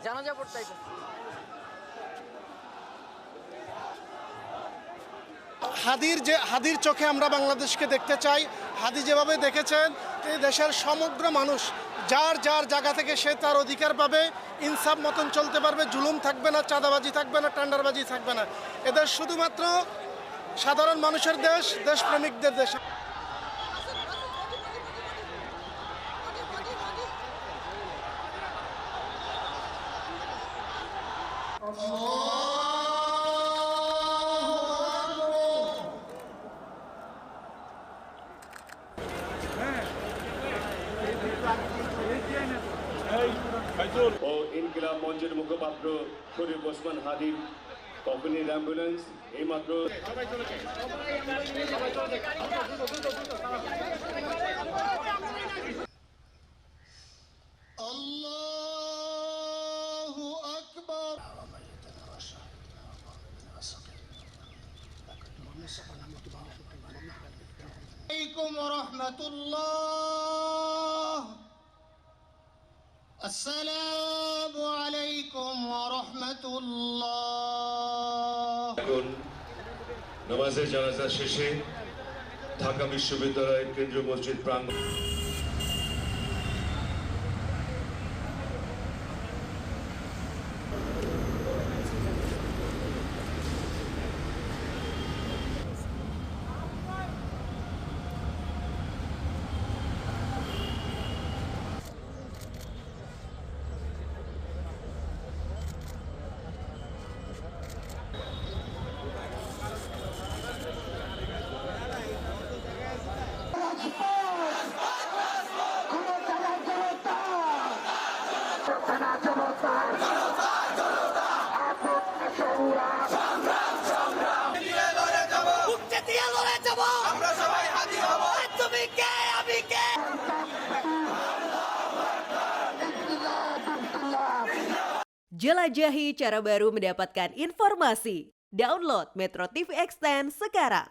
জানাজা পড়তে আইতেছে। হাদির চোখে আমরা বাংলাদেশকে দেখতে চাই। হাদি যেভাবে দেখেছেন এই দেশের সমগ্র মানুষ যার যার জায়গা থেকে সে তার অধিকার পাবে, ইনসাফ মতন চলতে পারবে, জুলুম থাকবে না, চাঁদাবাজি থাকবে না, টেন্ডারবাজি থাকবে না। এদেশ শুধুমাত্র সাধারণ মানুষের দেশ, দেশপ্রেমিকদের দেশ। ও ইনকিলাব মঞ্চের মুখপাত্র শরীফ ওসমান হাদির কোম্পানির অ্যাম্বুলেন্স এইমাত্র আল্লাহু আকবার। আলাইকুম ওয়া রাহমাতুল্লাহ। আসসালামু আলাইকুম ওয়া রাহমাতুল্লাহ। এখন নামাজের জানাজা শেষে ঢাকা বিশ্ববিদ্যালয়ের কেন্দ্রীয় মসজিদ প্রাঙ্গণ Jelajahi cara baru mendapatkan informasi. Download Metro TV Extend sekarang.